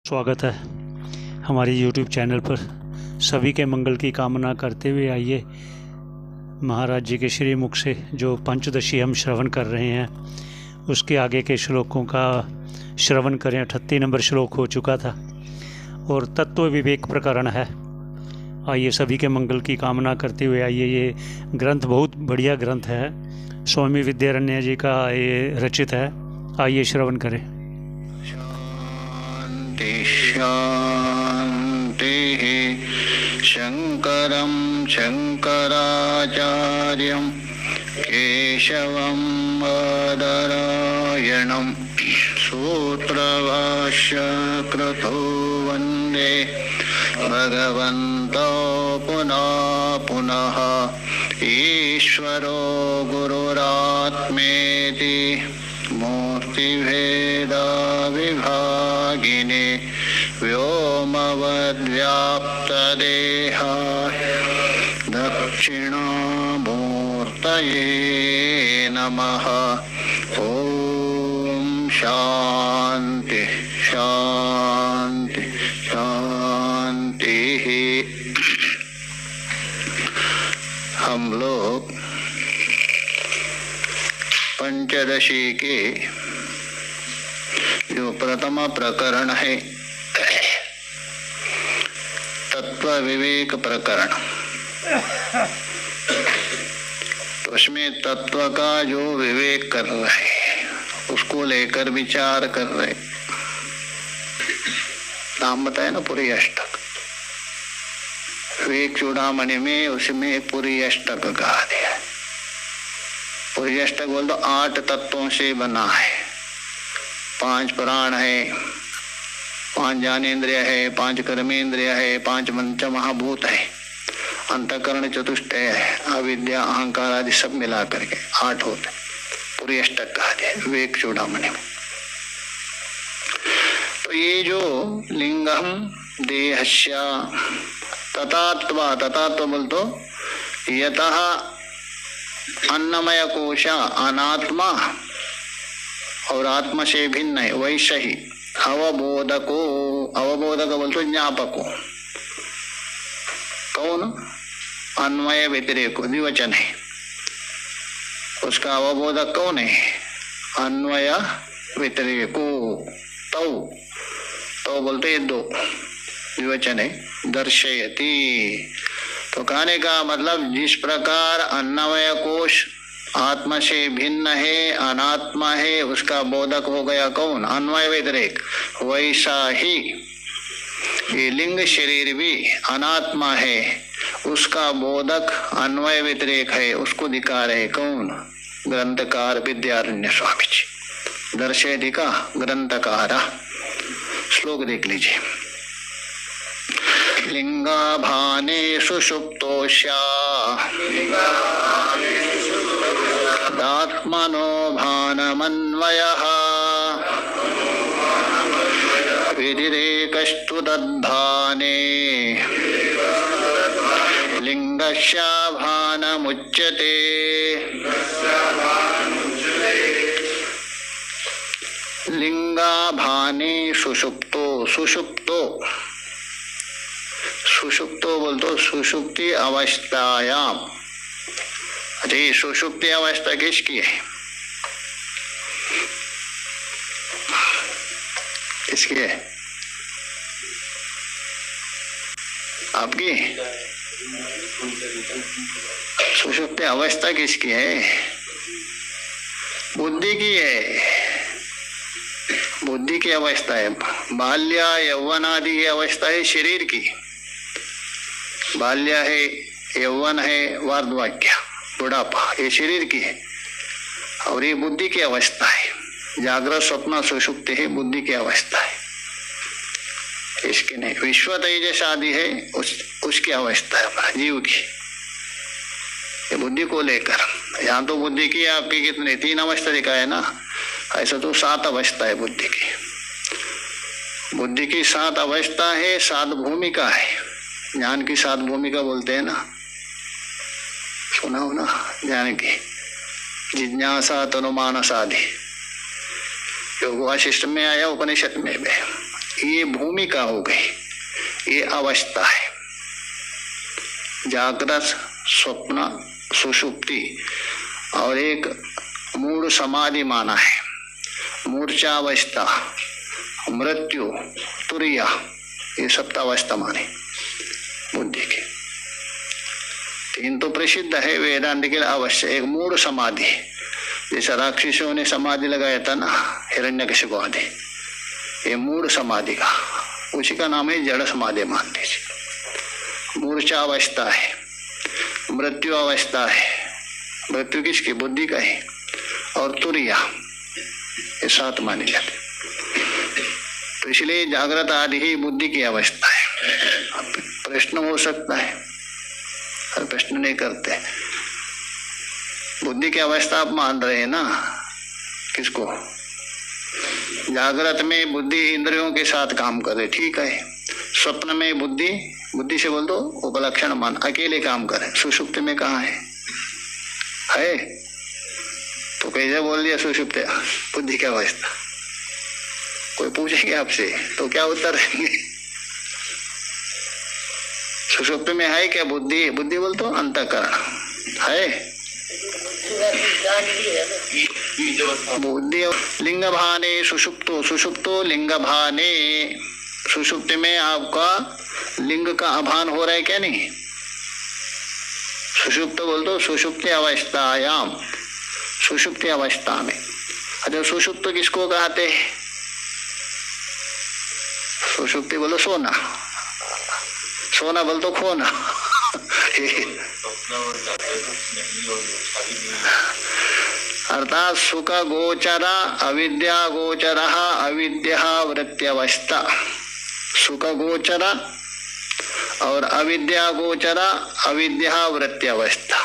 स्वागत है हमारे YouTube चैनल पर। सभी के मंगल की कामना करते हुए आइए महाराज जी के श्री मुख से जो पंचदशी हम श्रवण कर रहे हैं उसके आगे के श्लोकों का श्रवण करें। 38 नंबर श्लोक हो चुका था और तत्व विवेक प्रकरण है। आइए सभी के मंगल की कामना करते हुए आइए। ये ग्रंथ बहुत बढ़िया ग्रंथ है, स्वामी विद्यारण्य जी का ये रचित है। आइए श्रवण करें। शान्तिः शङ्करं शङ्कराचार्यं केशवं बादरायणं सूत्रभाष्यकृतो वन्दे भगवन्तो पुनः पुनः। ईश्वरो गुरुरात्मेति मूर्तिभेदविभागिने व्योमवद्व्याप्तदेहाय दक्षिणामूर्तये नमः। ॐ शान्ति शान्ति शान्तिः। हम लोग पंचदशी के जो प्रथम प्रकरण है तत्व विवेक प्रकरण, तो उसमें तत्व का जो विवेक कर रहे उसको लेकर विचार कर रहे। नाम बताए ना, पूरी अष्टक विवेक चूड़ामणि में उसमें पूरी अष्टक कहा दिया। पूरी अष्टक बोल दो 8 तत्वों से बना है। 5 प्राण है, 5 ज्ञानेन्द्रिय है, 5 कर्मेंद्रिय है, 5 पंच महाभूत है, अंतःकरण चतुष्टय है, अविद्या अहंकार आदि सब मिला करके 8 होते। पूरी अष्टक कहा दिया विवेक चूड़ामणि में। तो ये जो लिंगम देहस्य ततात्व, ततात्व बोल तो यतः अन्नमय कोश अनात्मा और आत्मा से भिन्न है, वैसे ही अवबोधको, अवबोधक बोल तो ज्ञापको। कौन? अन्वय व्यतिरेक द्विवचन है, उसका अवबोधक कौन है? अन्वय व्यतिरेको। तो बोलते ये 2 द्विवचन है। दर्शयति तो कहने का मतलब जिस प्रकार अन्नमय कोश आत्मा से भिन्न है, अनात्मा है, उसका बोधक हो गया कौन? अन्वय व्यतिरेक। वैसा ही ये लिंग शरीर भी अनात्मा है, उसका बोधक अन्वय व्यतिरेक है, उसको दिखा रहे कौन? ग्रंथकार विद्यारण्य स्वामी जी। दर्शयति का ग्रंथकार। श्लोक देख लीजिए। लिंगाभाने सुषुप्तोष्या आत्मनो भानमन्वयः विधिरेकस्तु तद्भाने लिंगस्य भानमुच्यते। लिंगाभाने सुषुप्तो, सुषुप्तो, सुषुप्तो बोल तो सुषुप्ति अवस्थायाम। अच्छा, ये सुषुप्ति अवस्था किसकी है? किसकी है? आपकी? सुषुप्ति अवस्था किसकी है? बुद्धि की है। बुद्धि की अवस्था है। बाल्य यौवन आदि की अवस्था है शरीर की। बाल्य है, यौवन है, वार्धक्य, बुढ़ापा, ये शरीर की है। और ये बुद्धि की अवस्था है। जागृत स्वप्न सुषुप्ति है, बुद्धि की अवस्था है। इसकी नहीं। विश्व तेजस आदि है, उसकी अवस्था है जीव की। ये बुद्धि को लेकर यहाँ तो बुद्धि की आपकी कितनी 3 अवस्था दिखा है ना, ऐसा तो 7 अवस्था है बुद्धि की। बुद्धि की 7 अवस्था है, 7 भूमिका है। ज्ञान की 7 भूमिका बोलते हैं ना, सुना हो ना? ज्ञान की जिज्ञासा तनुमानस आदि योग वाशिष्ठ में आया, उपनिषद में भी ये भूमिका हो गई, ये अवस्था है। जागृत, स्वप्न, सुषुप्ति और एक मूढ़ समाधि माना है। मूर्छावस्था, मृत्यु, तुरिया, ये सप्तावस्था माने बुद्धि के। तीन तो प्रसिद्ध है वेदांत के लिए अवश्य। एक मूढ़ समाधि, जैसा राक्षसों ने समाधि लगाया था ना हिरण्यकशिपु आदि, ये मूढ़ समाधि का, उसी का नाम है जड़ समाधि मान लीजिए। मूर्छा अवस्था है, मृत्यु अवस्था है, मृत्यु किसकी? बुद्धि का है। और तुरिया, ये सात माने जाते। तो इसलिए जागृत आदि ही बुद्धि की अवस्था है। प्रश्न हो सकता है, हर प्रश्न नहीं करते। बुद्धि की अवस्था आप मान रहे हैं ना किसको? जागृत में बुद्धि इंद्रियों के साथ काम करे, ठीक है। स्वप्न में बुद्धि, बुद्धि से बोल दो उपलक्षण मान, अकेले काम करे। सुषुप्ति में कहाँ है? तो कैसे बोल दिया सुषुप्ति बुद्धि की अवस्था? कोई पूछेंगे आपसे तो क्या उत्तर देंगे? सुषुप्ति में है क्या बुद्धि? बुद्धि बोल तो अंतःकरण है। बुद्धि लिंग भाने सुषुप्तो, सुषुप्तो लिंग भाने। सुषुप्ति में आपका लिंग का आभान हो रहा है क्या? नहीं। सुषुप्त बोल दो सुषुप्ति अवस्थायाम, सुषुप्ति अवस्था में। अच्छा, सुषुप्त किसको कहते हैं? सुषुप्ति बोलो सोना, सोना बोल तो खोना। अर्थात सुख गोचरा अविद्या गोचर अविद्या वृत्त्यवस्था। सुख गोचरा और अविद्या गोचरा अविद्या वृत्त्यवस्था।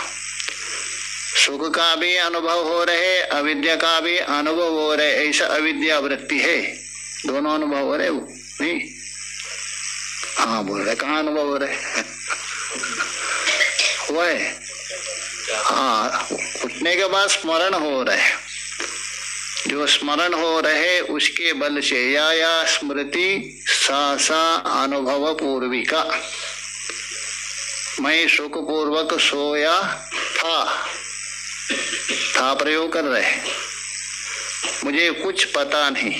सुख का भी अनुभव हो रहे, अविद्या का भी अनुभव हो रहे, ऐसा अविद्या वृत्ति है। दोनों अनुभव हो रहे वो नहीं? हाँ बोल रहे, कहाँ अनुभव हो रहे? हुआ है। हाँ, उठने के बाद स्मरण हो रहे, जो स्मरण हो रहे उसके बल से या स्मृति सा अनुभव पूर्विका। मैं सुख पूर्वक सोया था प्रयोग कर रहे, मुझे कुछ पता नहीं,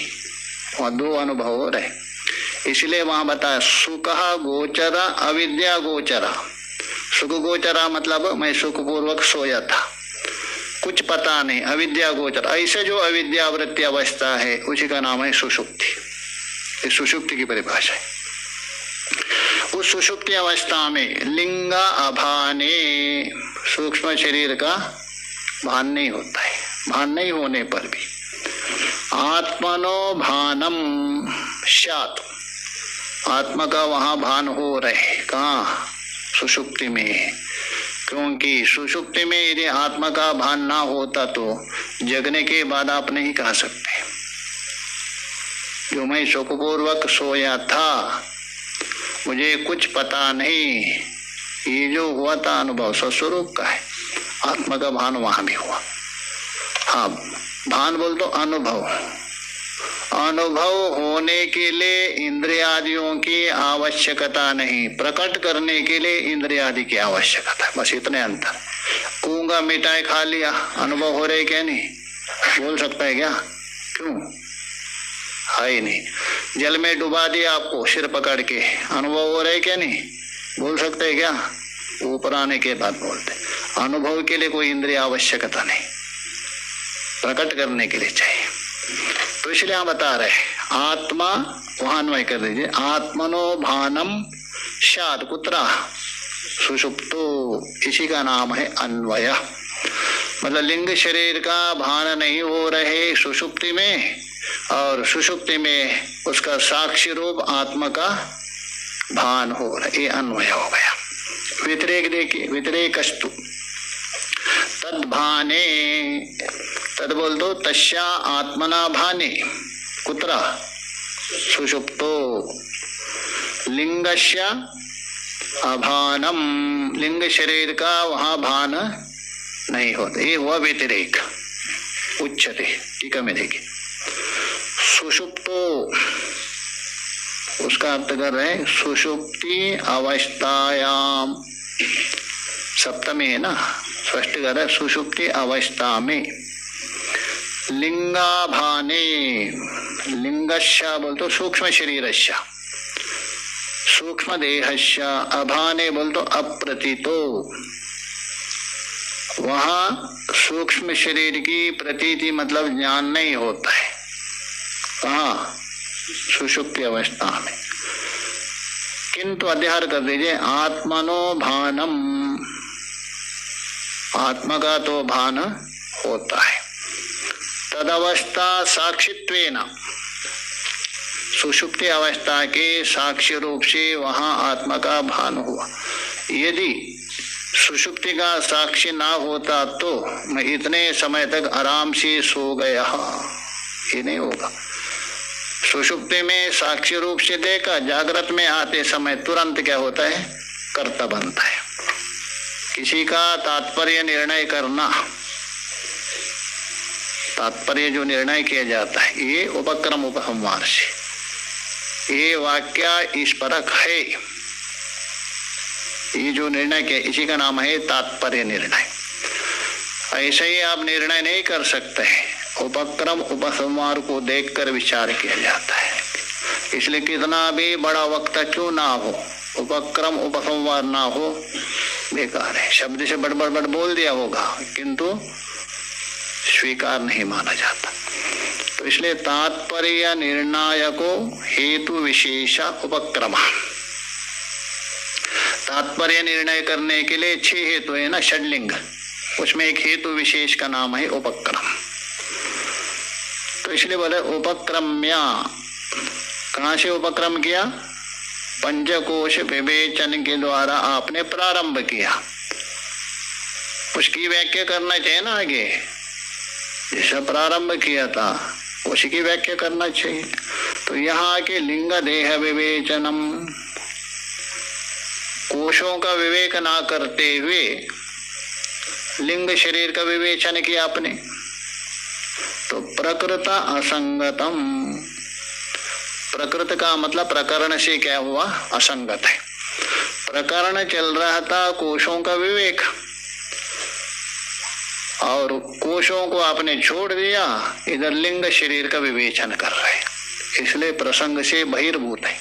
वहाँ दो अनुभव हो रहे। इसलिए वहां बताया सुख गोचरा अविद्या गोचरा। सुख गोचरा मतलब मैं सुख पूर्वक सोया था, कुछ पता नहीं, अविद्या गोचर। ऐसे जो अविद्या वृत्ति अवस्था है उसी का नाम है सुषुप्ति। इस सुषुप्ति की परिभाषा है। उस सुषुप्ति अवस्था में लिंग अभाने, सूक्ष्म शरीर का भान नहीं होता है। भान नहीं होने पर भी आत्मनो भानम स्यात्, आत्मा का वहां भान हो रहे। कहाँ? सुषुप्ति में। क्योंकि सुषुप्ति में यदि आत्मा का भान ना होता तो जगने के बाद आप नहीं कह सकते जो मैं सुखपूर्वक सोया था, मुझे कुछ पता नहीं, ये जो हुआ था अनुभव स्वस्वरूप का है। आत्मा का भान वहां भी हुआ। हाँ, भान बोल तो अनुभव। अनुभव होने के लिए इंद्रियादियों की आवश्यकता नहीं, प्रकट करने के लिए इंद्रियादि की आवश्यकता है, बस इतने अंतर। कूंगा मिठाई खा लिया, अनुभव हो रहे क्या? नहीं बोल सकता है क्या? क्यों? है ही नहीं। जल में डुबा दिया आपको सिर पकड़ के, अनुभव हो रहे क्या? नहीं बोल सकते है क्या? ऊपर आने के बाद बोलते। अनुभव के लिए कोई इंद्रिय आवश्यकता नहीं, प्रकट करने के लिए चाहिए। तो इसलिए हम बता रहे आत्मा, वहां अन्वय कर दीजिए, आत्मनो भानम स्यात् कुत्र? सुषुप्तो। इसी का नाम है अन्वय। मतलब लिंग शरीर का भान नहीं हो रहे सुषुप्ति में, और सुषुप्ति में उसका साक्षी रूप आत्मा का भान हो रहा, ये अन्वय हो गया। व्यतिरेक देखिए, व्यतिरेकस्तु तद भाने, तद बोल दो तस्या आत्मना भाने, कुत्र? सुषुप्तो। लिंगस्य अभानम, लिंग शरीर का वहां भान नहीं होता, ये हुआ व्यतिरेक। उच्चते, टीका में देखिए, सुषुप्तो उसका अर्थ कर रहे हैं सुषुप्ति अवस्थायाम, सप्तमी है ना, स्पष्ट कर रहे सुषुप्ति अवस्था में लिंगाभाने, लिंगस्य बोल तो सूक्ष्म शरीरस्य, सूक्ष्म देहस्य, अभाने बोल तो अप्रतीतो, वहां सूक्ष्म शरीर की प्रतीति मतलब ज्ञान नहीं होता है। कहाँ? सुषुप्ति अवस्था में। किंतु अध्याहार कर दीजिए आत्मनो भानम, आत्मा का तो भान होता है। तदवस्था साक्षित्वेन, सुषुप्ति अवस्था के साक्षी रूप से वहां आत्मा का भान हुआ। यदि सुषुप्ति का साक्षी ना होता तो मैं इतने समय तक आराम से सो गया, ये नहीं होगा। सुषुप्ति में साक्षी रूप से देखा, जागृत में आते समय तुरंत क्या होता है? कर्ता बनता है। किसी का तात्पर्य निर्णय करना, तात्पर्य जो निर्णय किया जाता है ये उपक्रम उपसंहार से, ये वाक्य इस परक है, ये जो निर्णय किया इसी का नाम है तात्पर्य निर्णय। ऐसे ही आप निर्णय नहीं कर सकते हैं, उपक्रम उपसंहार को देखकर विचार किया जाता है। इसलिए कितना भी बड़ा वक्ता क्यों ना हो, उपक्रम उपसंहार ना हो बेकार है। शब्द से बड़ बोल दिया होगा किंतु स्वीकार नहीं माना जाता। तो इसलिए तात्पर्य निर्णय को हेतु विशेष उपक्रम, तात्पर्य निर्णय करने के लिए 6 हेतु है ना, षड्लिंग, उसमें एक हेतु विशेष का नाम है उपक्रम। तो इसलिए बोले उपक्रम्या, कहां से उपक्रम किया? पंचकोश विवेचन के द्वारा आपने प्रारंभ किया, उसकी व्याख्या करना चाहिए ना आगे, जैसा प्रारंभ किया था उसी की व्याख्या करना चाहिए। तो यहाँ के लिंग देह विवेचनम, कोशों का विवेक ना करते हुए लिंग शरीर का विवेचन किया आपने। तो प्रकृत असंगतम, प्रकृत का मतलब प्रकरण से क्या हुआ? असंगत है। प्रकरण चल रहा था कोशों का विवेक, और कोशों को आपने छोड़ दिया, इधर लिंग शरीर का विवेचन कर रहे हैं, इसलिए प्रसंग से बहिर्भूत है।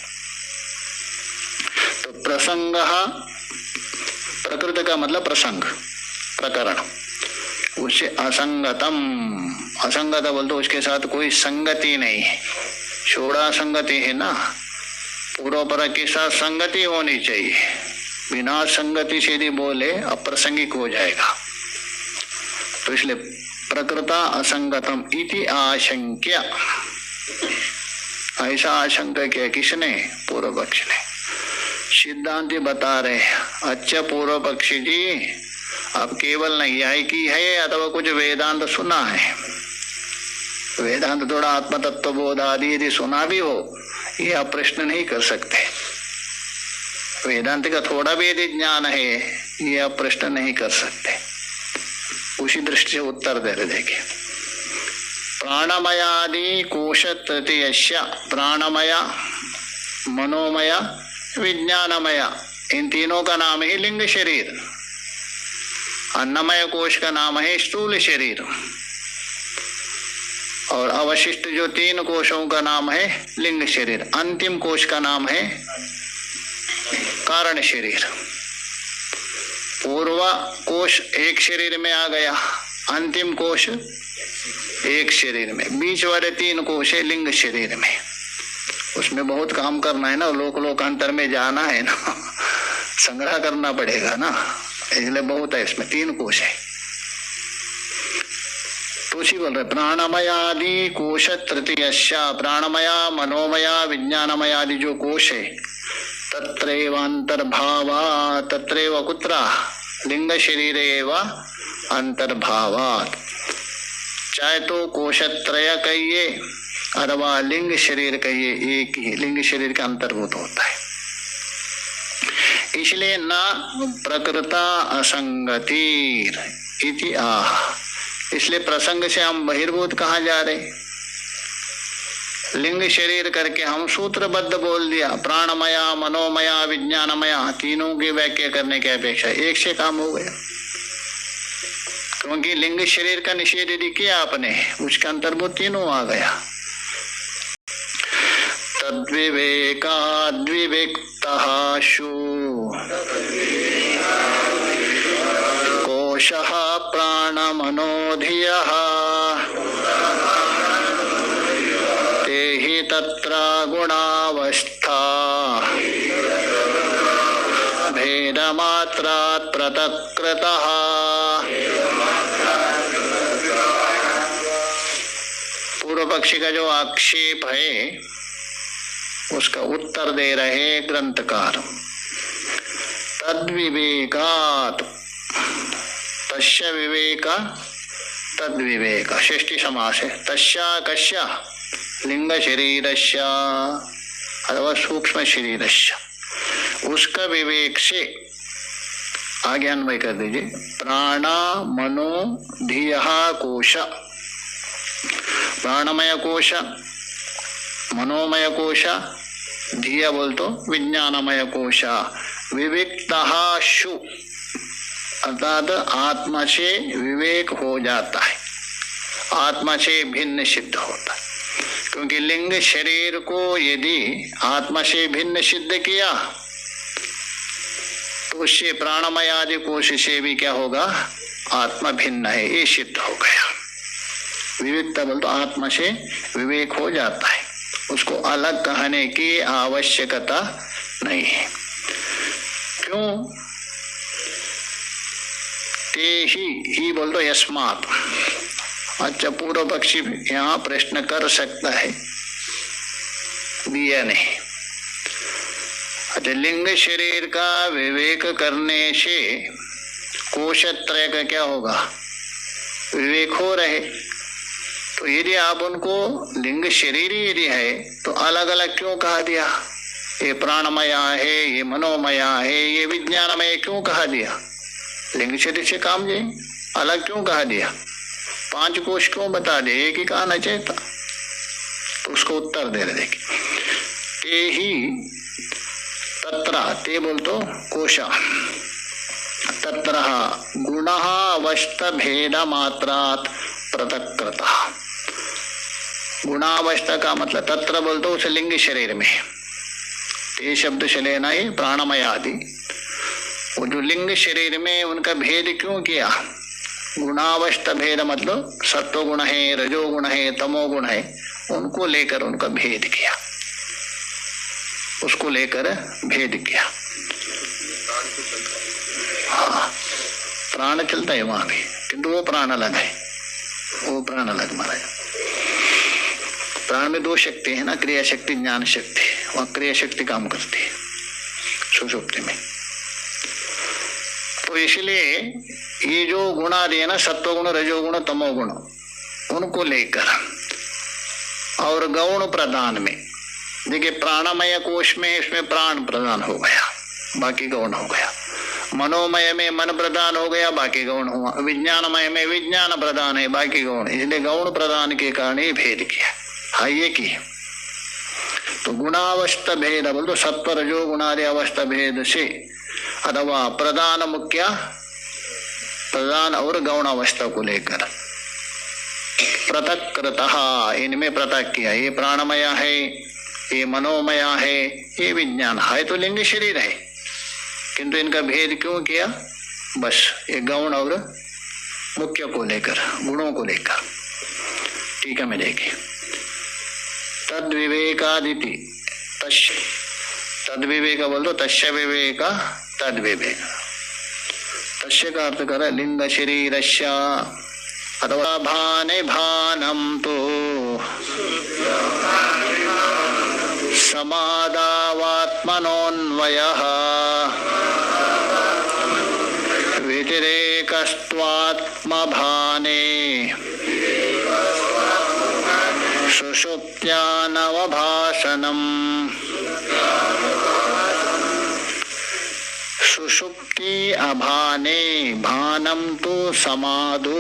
तो प्रसंग, प्रकृत का मतलब प्रसंग, प्रकरण, उससे असंगतम, असंगत बोल तो उसके साथ कोई संगति नहीं है, छोड़ा संगति है ना, पूर्व पर के साथ संगति होनी चाहिए, बिना संगति से यदि बोले अप्रासंगिक हो जाएगा। तो इसलिए प्रकृता असंगतम इति आशंक्य, ऐसा आशंका किया किसने? पूर्व पक्ष ने। सिद्धांति बता रहे, अच्छा पूर्व पक्षी जी, अब केवल नैयायिकी है अथवा कुछ वेदांत सुना है? वेदांत थोड़ा आत्म तत्व बोध आदि यदि सुना भी हो, ये आप प्रश्न नहीं कर सकते। वेदांत का थोड़ा भी यदि ज्ञान है, ये आप प्रश्न नहीं कर सकते। उसी दृष्टि से उत्तर दे रहे। देखिए, प्राणमयादि कोश तृतीयस्य, प्राणमय, मनोमय, विज्ञानमय, इन तीनों का नाम है लिंग शरीर। अन्नमय कोश का नाम है स्थूल शरीर, और अवशिष्ट जो 3 कोशों का नाम है लिंग शरीर। अंतिम कोश का नाम है कारण शरीर। पूर्व कोश एक शरीर में आ गया, अंतिम कोश एक शरीर में, बीच वाले 3 कोश है लिंग शरीर में। उसमें बहुत काम करना है ना, लोकांतर में जाना है ना, संग्रह करना पड़ेगा ना, इसलिए बहुत है, इसमें 3 कोश है। तो उसी बोल रहे प्राणमयादि कोश तृतीयस्य, प्राणमया, मनोमया, विज्ञानमय आदि जो कोश है, तत्रैव अंतर्भावा, तत्रैव कुत्र? लिंग शरीर एव अंतर्भावात्। चाहे तो कोशत्रय कहिए अथवा लिंग शरीर कहिए, एक ही लिंग शरीर का अंतर्भूत होता है। इसलिए न प्रकृता असंगतिर इति आह, इसलिए प्रसंग से हम बहिर्भूत कहाँ जा रहे? लिंग शरीर करके हम सूत्रबद्ध बोल दिया, प्राणमया, मनोमया, विज्ञानमया, तीनों की व्याख्या करने की अपेक्षा एक से काम हो गया। क्योंकि लिंग शरीर का निषेध यदि किया आपने, उसके अंतर्भूत तीनों आ गया। तद्विवेकाद्विविक्तः शु कोशः प्राणमनोधियः ते हि तत्र गुणावस्था भेदमात्रात् पृथक्कृतः। पूर्व पक्षी का जो आक्षेप है उसका उत्तर दे रहे ग्रंथकार। तद्विवेकात्, तस्य विवेक तद्विवेक, षष्ठी समास है। तस्या कस्या लिंग शरीरस्य अथवा सूक्ष्म शरीरस्य, उसका विवेक से आगे अन्वय कर दीजिए। प्राण मनो धियः कोश, प्राणमय कोश, मनोमय कोश, धिय बोल तो विज्ञानमय कोश, विविक्तः शु अर्थात आत्मा से विवेक हो जाता है, आत्मा से भिन्न सिद्ध होता है। क्योंकि लिंग शरीर को यदि आत्मा से भिन्न सिद्ध किया तो उससे प्राणमय आदि कोश से भी क्या होगा, आत्मा भिन्न है, ये सिद्ध हो गया। विविकता बोल तो आत्मा से विवेक हो जाता है, उसको अलग कहने की आवश्यकता नहीं है। क्यों? ते ही बोल दो यस्मात्। अच्छा, पूर्व पक्षी यहाँ प्रश्न कर सकता है, दिया नहीं। अच्छा, लिंग शरीर का विवेक करने से कोशत्रय का क्या होगा, विवेक हो रहे। तो यदि आप उनको लिंग शरीर यदि है तो अलग अलग क्यों कहा दिया? ये प्राणमया है, ये मनोमया है, ये विज्ञानमय क्यों कहा दिया? लिंग शरीर से काम जाए, अलग क्यों कहा दिया? 5 कोश क्यों बता दे, एक ही कहना चाहता। तो उसको उत्तर दे रहे देखिए। ते ही तत्र, ते बोल तो कोशा, तत्र गुणः अवस्था भेद मात्रात् पृथक्कृतः। गुणावस्था का मतलब तत्र बोल तो उस लिंग शरीर में, ते शब्द से लेना ही प्राणमय आदि, वो जो लिंग शरीर में उनका भेद क्यों किया? गुणावस्था भेद मतलब सत्व गुण है, रजो गुण है, तमो गुण है, उनको लेकर उनका भेद किया, उसको लेकर भेद किया। हाँ, प्राण चलता है वहां भी, किंतु वो प्राण अलग है, वो प्राण अलग महाराज। प्राण में 2 शक्ति है ना, क्रिया शक्ति, ज्ञान शक्ति। वहां क्रिया शक्ति काम करती है सुषुप्ति में। तो इसलिए ये जो गुणादि है ना, सत्वगुण, रजोगुण, तमोगुण, उनको लेकर और गौण प्रदान में, देखिए प्राणमय कोश में इसमें प्राण प्रदान हो गया, बाकी गौण हो गया। मनोमय में मन प्रदान हो गया, बाकी गौण हुआ। विज्ञानमय में विज्ञान प्रदान है, बाकी गौण। इसलिए गौण प्रदान के कारण ही भेद किया। हाँ, ये की तो गुणावस्था भेद बोल तो सत्व रजो गुणादि अवस्था भेद से अथवा प्रधान मुख्य, प्रधान और गौण अवस्था को लेकर पृथक्कृतः, इनमें पृथक किया। ये प्राणमय है, ये मनोमय है, ये विज्ञान है, तो लिंग शरीर है, किंतु इनका भेद क्यों किया? बस ये गौण और मुख्य को लेकर, गुणों को लेकर। ठीक है, मैं देखिए तद विवेकादिति, तद विवेक बोल दो तस्य विवेक तद विवेक। तस्य का अर्थ कर लिंग शरीरस्य अथवा भाने भानम तो समादावात्मनोन्वयः व्यतिरेकस्त्वात्मभाने सुषुप्त्यानवभासनम्। सुषुप्ति अभाने, भानम तो समाधो,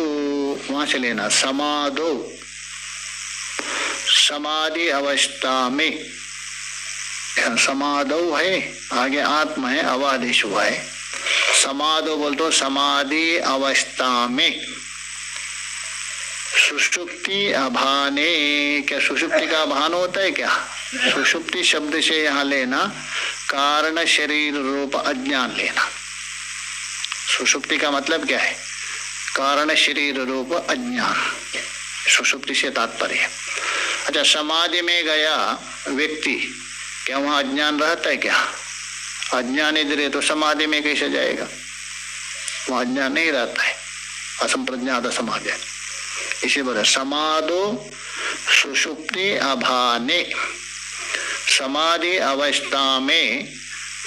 वहां से लेना समाधो, समाधि अवस्था में, समाधौ है, आगे आत्मा है, अवादेश हुआ है। समाधो बोल तो समाधि अवस्था में, सुषुप्ति अभाने, क्या सुषुप्ति का भान होता है क्या? सुषुप्ति शब्द से यहाँ लेना कारण शरीर रूप अज्ञान लेना। सुषुप्ति का मतलब क्या है? कारण शरीर रूप अज्ञान, सुषुप्ति से तात्पर्य है। अच्छा, समाधि में गया व्यक्ति, क्या वहां अज्ञान रहता है क्या? अज्ञान इधर है तो समाधि में कैसे जाएगा? वहां अज्ञान नहीं रहता है, असंप्रज्ञात समाधि। इसी बोले समाधो सुषुप्ति अभाने, समाधि अवस्था में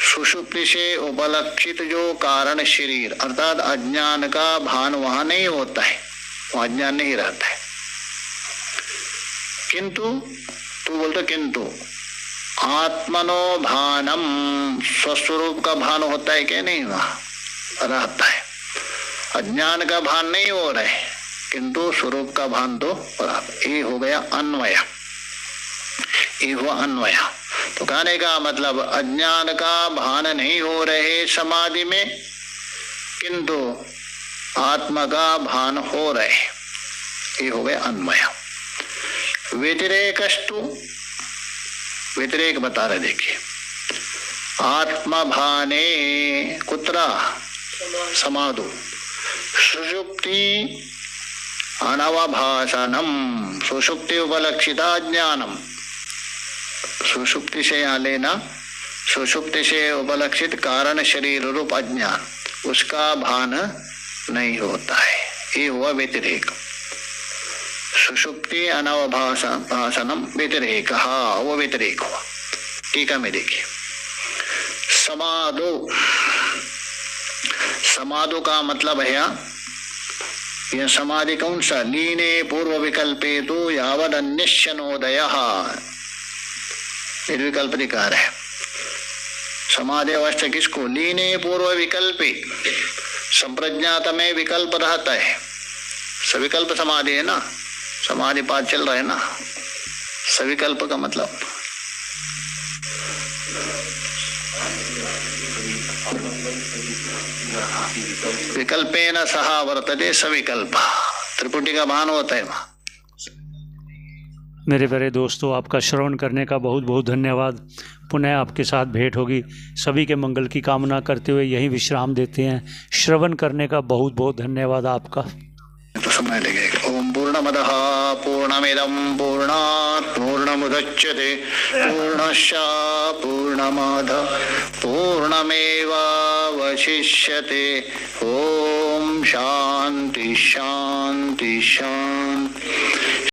सुषुप्ति से उपलक्षित जो कारण शरीर अर्थात अज्ञान का भान वहां नहीं होता है, वहां अज्ञान नहीं रहता है। किंतु तू बोलते किंतु आत्मनो भानम, स्वस्वरूप का भान होता है क्या? नहीं, वहां रहता है। अज्ञान का भान नहीं हो रहा है किंतु स्वरूप का भान तो हो रहा है। ये हो गया अन्वय, ये हुआ अन्वय। तो कहने का मतलब अज्ञान का भान नहीं हो रहे समाधि में, किंतु आत्मा का भान हो रहे, ये हो गया अन्वय। व्यतिरेकस्तु, व्यतिरेक बता रहे, देखिए आत्मा भाने कुत्रा समाधो सुषुप्ति अनवभासनम, सुषुप्ति उपलक्षिता ज्ञानम, सुषुप्ति से यहाँ लेना, सुषुप्ति से उपलक्षित कारण शरीर रूप अज्ञान, उसका भान नहीं होता है, ये हुआ व्यतिरेक। सुषुप्ति अनवभासनम व्यतिरेक, हाँ वो व्यतिरेक हुआ। टीका में देखिए समाधो, समाधो का मतलब है यह समाधि कौन सा? लीने पूर्व विकल्पे तो यावद अन्यशनोदय, निर्विकल्प अधिकार है। समाधि अवस्था किसको? लीने पूर्व विकल्पे, संप्रज्ञात में विकल्प रहता है, सविकल्प समाधि है ना, समाधि पाठ चल रहा है ना। सविकल्प का मतलब विकल्पेन सह वर्तते सविकल्प, त्रिपुटी का भान होता है वहां। मेरे प्यारे दोस्तों, आपका श्रवण करने का बहुत बहुत धन्यवाद। पुनः आपके साथ भेंट होगी। सभी के मंगल की कामना करते हुए यहीं विश्राम देते हैं। श्रवण करने का बहुत बहुत धन्यवाद आपका। तो समय लगेगा। ओम पूर्णमदः पूर्णमिदं पूर्णात् पूर्णमुदच्यते पूर्णस्य पूर्णमादाय पूर्णमेवावशिष्यते। ओम शांति शांति शांति।